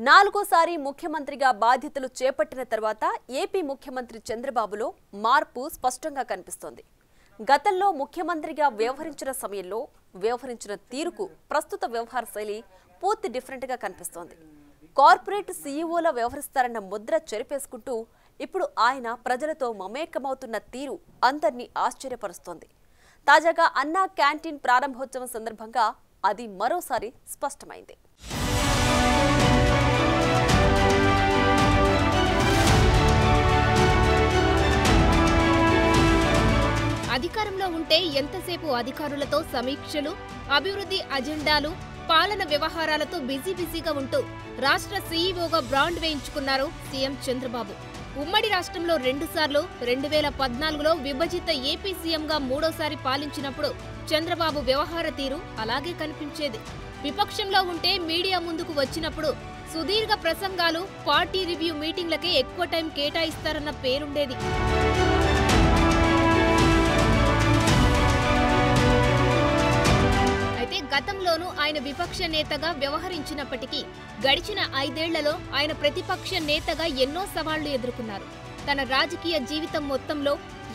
నాలుగోసారి ముఖ్యమంత్రిగా బాధ్యతలు చేపట్టిన తర్వాత ఏపీ ముఖ్యమంత్రి చంద్రబాబులో మార్పు స్పష్టంగా కనిపిస్తోంది. గతంలో ముఖ్యమంత్రిగా వ్యవహరించిన సమయంలో వ్యవహరించిన తీరుకు ప్రస్తుత వ్యవహార శైలి పూర్తి డిఫరెంట్గా కనిపిస్తోంది. కార్పొరేట్ సీఈఓల వ్యవహరిస్తారన్న ముద్ర చెరిపేసుకుంటూ ఇప్పుడు ఆయన ప్రజలతో మమేకమవుతున్న తీరు అందరినీ ఆశ్చర్యపరుస్తోంది. తాజాగా అన్నా క్యాంటీన్ ప్రారంభోత్సవం సందర్భంగా అది మరోసారి స్పష్టమైంది. అధికారంలో ఉంటే ఎంతసేపు అధికారులతో సమీక్షలు, అభివృద్ధి అజెండాలు, పాలన వ్యవహారాలతో బిజీగా ఉంటూ రాష్ట్ర సీఈఓగా బ్రాండ్ వేయించుకున్నారు సీఎం చంద్రబాబు. ఉమ్మడి రాష్ట్రంలో 2 సార్లు, 2014లో విభజిత ఏపీ సీఎంగా 3వ పాలించినప్పుడు చంద్రబాబు వ్యవహార తీరు అలాగే కనిపించేది. విపక్షంలో ఉంటే మీడియా ముందుకు వచ్చినప్పుడు సుదీర్ఘ ప్రసంగాలు, పార్టీ రివ్యూ మీటింగ్లకే ఎక్కువ టైం కేటాయిస్తారన్న పేరుండేది. గతంలోనూ ఆయన విపక్ష నేతగా వ్యవహరించినప్పటికీ గడిచిన 5 ఏళ్లలో ఆయన ప్రతిపక్ష నేతగా ఎన్నో సవాళ్లు ఎదుర్కొన్నారు. తన రాజకీయ జీవితం మొత్తంలో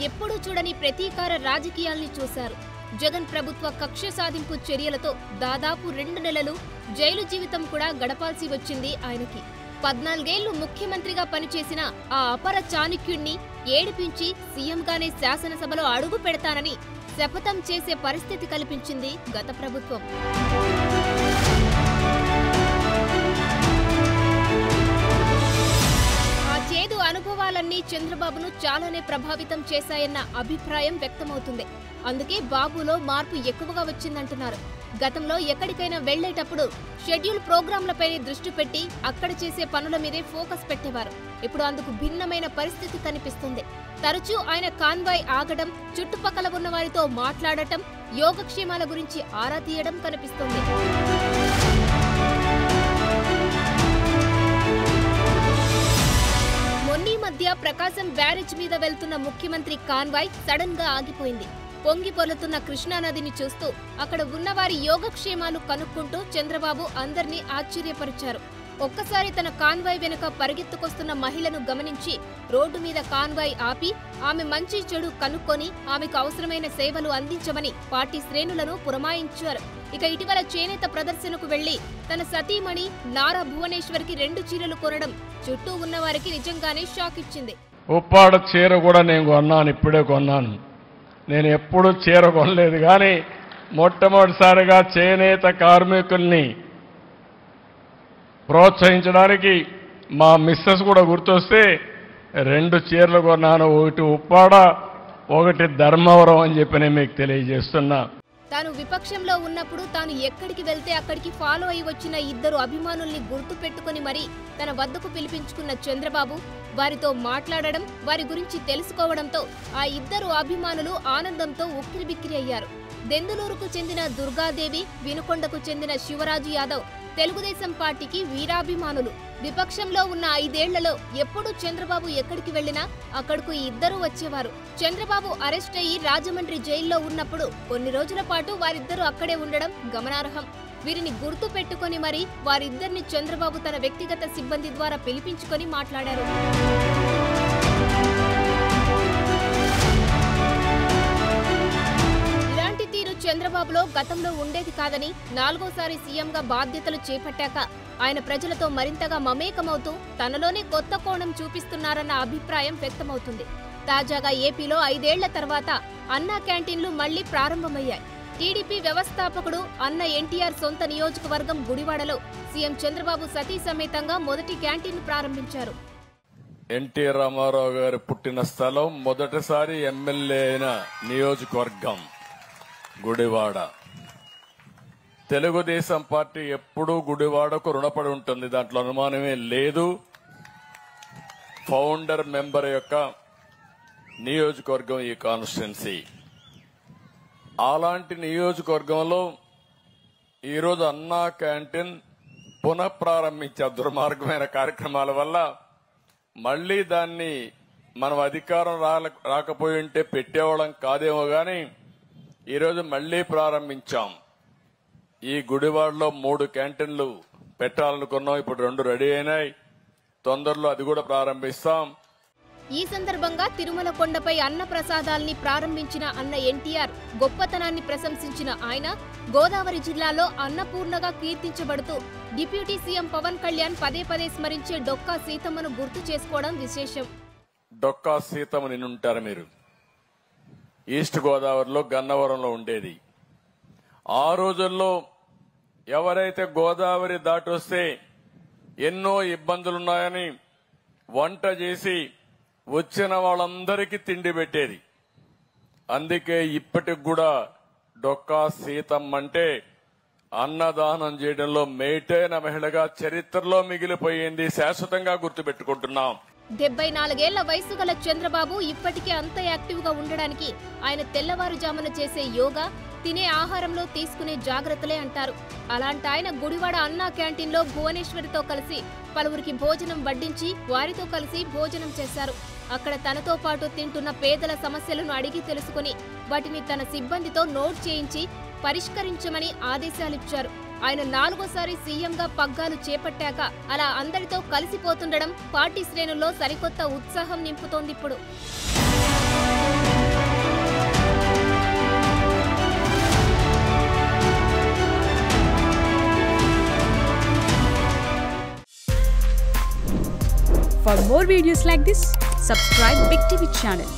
ఎప్పుడూ చూడని ప్రతీకార రాజకీయాల్ని చూశారు. జగన్ ప్రభుత్వ కక్ష సాధింపు చర్యలతో దాదాపు 2 నెలలు జైలు జీవితం కూడా గడపాల్సి వచ్చింది ఆయనకి. 14 ఏళ్లు ముఖ్యమంత్రిగా పనిచేసిన ఆ అపర చాణక్యుణ్ణి ఏడిపించి సీఎంగానే శాసనసభలో అడుగు పెడతానని శపథం చేసే పరిస్థితి కల్పించింది గత ప్రభుత్వం. ఆ చేదు అనుభవాలన్నీ చంద్రబాబును చాలానే ప్రభావితం చేశాయన్న అభిప్రాయం వ్యక్తమవుతుంది. అందుకే బాబులో మార్పు ఎక్కువగా వచ్చిందంటున్నారు. గతంలో ఎక్కడికైనా వెళ్లేటప్పుడు షెడ్యూల్ ప్రోగ్రాంలపైనే దృష్టి పెట్టి అక్కడ చేసే పనుల మీదే ఫోకస్ పెట్టేవారు. ఇప్పుడు అందుకు భిన్నమైన పరిస్థితి కనిపిస్తుంది. తరచూ ఆయన కాన్వాయ్ ఆగడం, చుట్టుపక్కల ఉన్న వారితో మాట్లాడటం, యోగక్షేమాల గురించి ఆరా తీయడం కనిపిస్తుంది. మొన్నీ మధ్య ప్రకాశం బ్యారేజ్ మీద వెళ్తున్న ముఖ్యమంత్రి కాన్వాయ్ సడన్ గా ఆగిపోయింది. పొంగి పొర్లుతున్న కృష్ణానదిని చూస్తూ అక్కడ ఉన్నవారి యోగక్షేమాలు కనుక్కుంటూ చంద్రబాబు అందర్నీ ఆశ్చర్యపరిచారు. ఒక్కసారి తన కాన్వాయ్ వెనుక పరిగెత్తుకొస్తున్న మహిళను గమనించి రోడ్డు మీద కాన్వాయ్ ఆపి ఆమె మంచి చెడు కనుక్కొని ఆమెకు అవసరమైన సేవలు అందించమని పార్టీ శ్రేణులను పురమాయించారు. ఇక ఇటీవల చేనేత ప్రదర్శనకు వెళ్లి తన సతీమణి నారా భువనేశ్వర్కి 2 చీరలు కొనడం చుట్టూ ఉన్న వారికి నిజంగానే షాక్ ఇచ్చింది. ఉప్పాడ చీర కూడా నేను కొన్నాను, ఇప్పుడే కొన్నాను. నేను ఎప్పుడు చీర కొనలేదు, కానీ మొట్టమొదటిసారిగా చేనేత కార్మికుల్ని ప్రోత్సహించడానికి మా మిస్సెస్ కూడా గుర్తొస్తే 2 చీరలు కొన్నాను. ఒకటి ఉప్పాడ, ఒకటి ధర్మవరం అని చెప్పి నేను మీకు తెలియజేస్తున్నా. తాను విపక్షంలో ఉన్నప్పుడు తాను ఎక్కడికి వెళ్తే అక్కడికి ఫాలో అయి వచ్చిన 2 అభిమానుల్ని గుర్తు పెట్టుకుని మరీ తన వద్దకు పిలిపించుకున్న చంద్రబాబు వారితో మాట్లాడడం, వారి గురించి తెలుసుకోవడంతో ఆ 2 అభిమానులు ఆనందంతో ఉక్కిరిబిక్కిరి అయ్యారు. దెందులూరుకు చెందిన దుర్గాదేవి, వినుకొండకు చెందిన శివరాజు యాదవ్ తెలుగుదేశం పార్టీకి వీరాభిమానులు. విపక్షంలో ఉన్న 5 ఏళ్లలో ఎప్పుడు చంద్రబాబు ఎక్కడికి వెళ్లినా అక్కడకు 2 వచ్చేవారు. చంద్రబాబు అరెస్ట్ అయ్యి రాజమండ్రి జైల్లో ఉన్నప్పుడు కొన్ని రోజుల పాటు వారిద్దరూ అక్కడే ఉండడం గమనార్హం. వీరిని గుర్తు పెట్టుకుని మరి వారిద్దరిని చంద్రబాబు తన వ్యక్తిగత సిబ్బంది ద్వారా పిలిపించుకొని మాట్లాడారు. చంద్రబాబులో గతంలో ఉండేది కాదని 4వసారి సీఎంగా బాధ్యతలు చేపట్టాక ఆయన ప్రజలతో మరింతగా మమేకమవుతూ తనలోనే కొత్త కోణం చూపిస్తున్నారన్న అభిప్రాయం వ్యక్తమవుతుంది. తాజాగా ఏపీలో 5 ఏళ్ల తర్వాత అన్నా క్యాంటీన్లు మళ్లీ ప్రారంభమయ్యాయి. టీడీపీ వ్యవస్థాపకుడు అన్న ఎన్టీఆర్ సొంత నియోజకవర్గం గుడివాడలో సీఎం చంద్రబాబు సతీ సమేతంగా మొదటి క్యాంటీన్ ప్రారంభించారు. ఎన్టీ రామారావు గారు పుట్టిన స్థలం, మొదటిసారి ఎమ్మెల్యే అయిన నియోజకవర్గం గుడివాడ. తెలుగుదేశం పార్టీ ఎప్పుడూ గుడివాడకు రుణపడి ఉంటుంది, దాంట్లో అనుమానమే లేదు. ఫౌండర్ మెంబర్ యొక్క నియోజకవర్గం ఈ కాన్స్టిట్యున్సీ. అలాంటి నియోజకవర్గంలో ఈరోజు అన్నా క్యాంటీన్ పునఃప్రారంభించే దుర్మార్గమైన కార్యక్రమాల వల్ల మళ్లీ దాన్ని మనం అధికారం రాకపోయి ఉంటే పెట్టేవాళ్ళం కాదేమో గాని ఈరోజు మళ్లీ ప్రారంభించాం. ఈ గుడివాడలో 3 క్యాంటీన్లు పెట్టాలనుకున్నాం. ఇప్పుడు 2 రెడీ అయినాయి. తొందరలో అది కూడా ప్రారంభిస్తాం. ఈ సందర్భంగా తిరుమల కొండపై అన్న ప్రసాదాల్ని ప్రారంభించిన అన్న ఎన్టీఆర్ గొప్పతనాన్ని ప్రశంసించిన ఆయన గోదావరి జిల్లాలో అన్నపూర్ణగా కీర్తించబడుతూ డిప్యూటీ సీఎం పవన్ కళ్యాణ్ పదే పదే స్మరించే డొక్కా సీతమ్మను గుర్తు చేసుకోవడం విశేషం. డొక్కా సీతమ్మ నిన్నుంటారు మీరు. ఈస్ట్ గోదావరిలో గన్నవరంలో ఉండేది. ఆ రోజుల్లో ఎవరైతే గోదావరి దాటొస్తే ఎన్నో ఇబ్బందులున్నాయని వంట చేసి వచ్చిన వాళ్ళందరికీ తిండి పెట్టేది. అందుకే ఇప్పటికి కూడా డొక్కా సీతమ్మ అంటే అన్నదానం చేయడంలో మేటైన మహిళగా చరిత్రలో మిగిలిపోయింది. శాశ్వతంగా గుర్తుపెట్టుకుంటున్నాం. 74 ఏళ్ల వయసు గల చంద్రబాబు ఇప్పటికే అంత యాక్టివ్ గా ఉండడానికి ఆయన తెల్లవారుజామున చేసే యోగా, తినే ఆహారంలో తీసుకునే జాగ్రత్తలే అంటారు. అలాంటి ఆయన గుడివాడ అన్నా క్యాంటీన్లో భువనేశ్వరితో కలిసి పలువురికి భోజనం వడ్డించి వారితో కలిసి భోజనం చేశారు. అక్కడ తనతో పాటు తింటున్న పేదల సమస్యలను అడిగి తెలుసుకుని వాటిని తన సిబ్బందితో నోట్ చేయించి పరిష్కరించమని ఆదేశాలిచ్చారు. ఆయన 4వ సీఎంగా పగ్గాలు చేపట్టాక అలా అందరితో కలిసిపోతుండడం పార్టీ శ్రేణుల్లో సరికొత్త ఉత్సాహం నింపుతోందిప్పుడు. For more videos like this, subscribe Big TV channel.